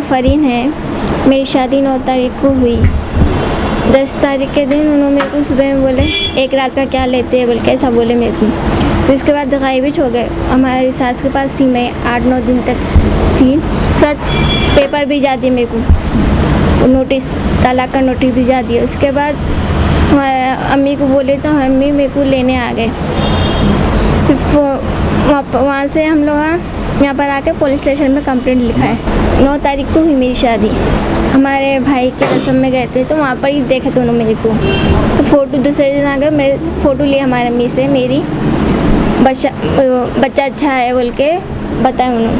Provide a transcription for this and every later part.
फरीन है। मेरी शादी 9 तारीख को हुई। 10 तारीख के दिन उन्होंने मेरे को सुबह में बोले एक रात का क्या लेते हैं बोल के ऐसा बोले मेरे को। फिर उसके बाद गायब हो गए। हमारी सास के पास थी, मैं 8-9 दिन तक थी। साथ पेपर भी जा दिए मेरे को, नोटिस, तलाक का नोटिस भी जा दिया। उसके बाद हमारे अम्मी को बोले तो अम्मी मेरे को लेने आ गए। फिर वहाँ से हम लोग यहाँ पर आके पुलिस स्टेशन में कंप्लेंट लिखा है। 9 तारीख को हुई मेरी शादी। हमारे भाई के रस्म में गए थे तो वहाँ पर ही देखे थे उन्होंने मेरे को। तो फ़ोटो दूसरे दिन आ गए, मेरे फ़ोटो लिए हमारे अम्मी से, मेरी बच्चा अच्छा है बोल के बताए उन्होंने।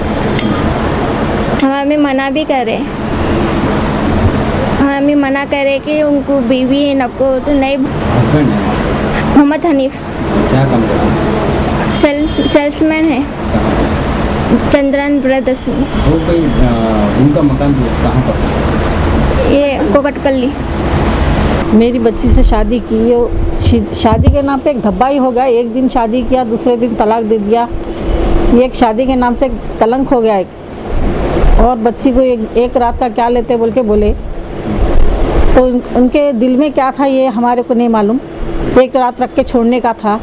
हमारे अम्मी मना भी करे, हमारे अम्मी मना करे कि उनको बीवी है नको तो नहीं। हस्बैंड है मोहम्मद हनीफ, क्या काम करते हैं? सेल्समैन है चंद्रन ब्रदर्स में। वो कोई उनका मकान कहाँ पर? ये कोकटपल्ली। मेरी बच्ची से शादी की, ये शादी के नाम पे एक धब्बा ही हो गया। एक दिन शादी किया, दूसरे दिन तलाक दे दिया। ये एक शादी के नाम से कलंक हो गया एक। और बच्ची को एक रात का क्या लेते बोल के बोले, तो उनके दिल में क्या था ये हमारे को नहीं मालूम। एक रात रख के छोड़ने का था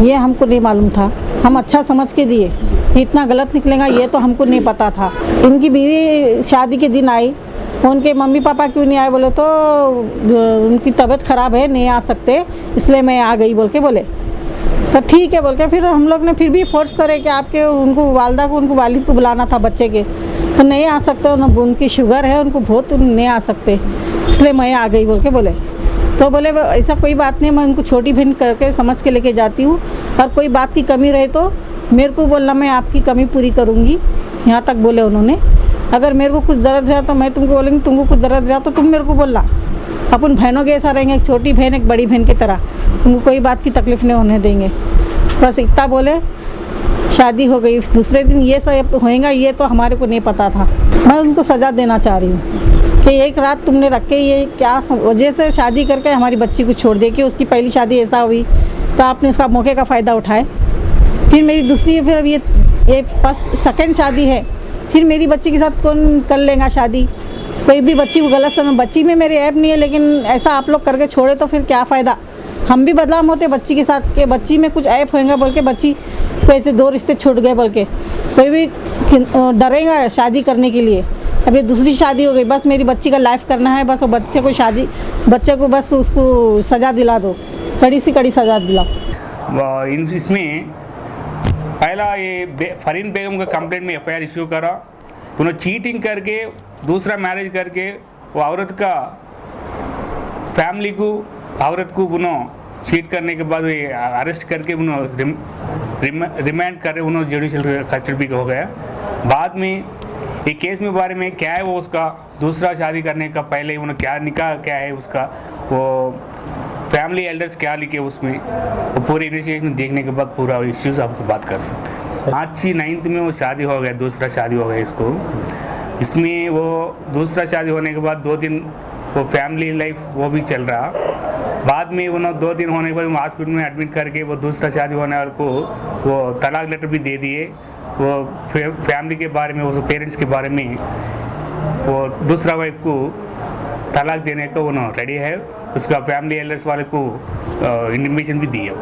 ये हमको नहीं मालूम था। हम अच्छा समझ के दिए, इतना गलत निकलेगा ये तो हमको नहीं पता था। इनकी बीवी शादी के दिन आई, उनके मम्मी पापा क्यों नहीं आए बोले तो उनकी तबीयत ख़राब है, नहीं आ सकते, इसलिए मैं आ गई बोल के बोले। तो ठीक है बोल के फिर हम लोग ने फिर भी फोर्स करे कि आपके उनको वालदा को, उनको वालिद को बुलाना था बच्चे के, तो नहीं आ सकते, उनकी शुगर है, उनको बहुत नहीं आ सकते, इसलिए मैं आ गई बोल के बोले। तो बोले ऐसा कोई बात नहीं, मैं उनको छोटी बहन करके समझ के लेके जाती हूँ, और कोई बात की कमी रहे तो मेरे को बोलना, मैं आपकी कमी पूरी करूँगी, यहाँ तक बोले उन्होंने। अगर मेरे को कुछ दर्द है तो मैं तुमको बोलेंगी, तुमको कुछ दर्द है तो तुम मेरे को बोलना। अपन बहनों के ऐसा रहेंगे, एक छोटी बहन एक बड़ी बहन की तरह, उनको कोई बात की तकलीफ़ नहीं होने देंगे। बस इतना बोले, शादी हो गई। दूसरे दिन ये सब होएगा ये तो हमारे को नहीं पता था। मैं उनको सज़ा देना चाह रही हूँ कि एक रात तुमने रख के ये क्या वजह से शादी करके हमारी बच्ची को छोड़ दे कि उसकी पहली शादी ऐसा हुई तो आपने उसका मौके का फ़ायदा उठाए। फिर मेरी दूसरी, फिर अब ये फर्स्ट सेकेंड शादी है, फिर मेरी बच्ची के साथ कौन कर लेगा शादी? कोई भी बच्ची को गलत समय, बच्ची में मेरे ऐप नहीं है, लेकिन ऐसा आप लोग करके छोड़े तो फिर क्या फ़ायदा? हम भी बदनाम होते बच्ची के साथ कि बच्ची में कुछ ऐप होएगा बोल के बच्ची को ऐसे 2 रिश्ते छूट गए बोल के कोई भी डरेगा शादी करने के लिए। अब ये दूसरी शादी हो गई, बस मेरी बच्ची का लाइफ करना है, बस वो बच्चे को बस उसको सज़ा दिला दो, कड़ी से कड़ी सज़ा दिलाओ। इसमें पहला ये फरीन बेगम का कंप्लेंट में एफआईआर इशू करा। उन्होंने चीटिंग करके दूसरा मैरिज करके वो औरत का फैमिली को, औरत को उन्होंने चीट करने के बाद ये अरेस्ट करके उन्होंने रिमांड कर रहे, उन्होंने जुडिशल कस्टडी हो गया। बाद में ये केस में बारे में क्या है वो उसका दूसरा शादी करने का पहले उन्होंने क्या निकाह क्या है उसका, वो फैमिली एल्डर्स क्या लिखे उसमें, वो पूरे इन्वेस्टिगेशन देखने के बाद पूरा इश्यूज आपको बात कर सकते हैं। मार्च 9 में वो शादी हो गया, दूसरा शादी हो गया इसको। इसमें वो दूसरा शादी होने के बाद 2 दिन वो फैमिली लाइफ वो भी चल रहा। बाद में उन्होंने 2 दिन होने के बाद हॉस्पिटल में एडमिट करके वो दूसरा शादी होने वाले को वो तलाक लेटर भी दे दिए। वो फैमिली के बारे में, वो पेरेंट्स के बारे में वो दूसरा वाइफ को तलाक देने का उन्होंने रेडी है, उसका फैमिली एल्डर्स वाले को इंटीमेशन भी दी है।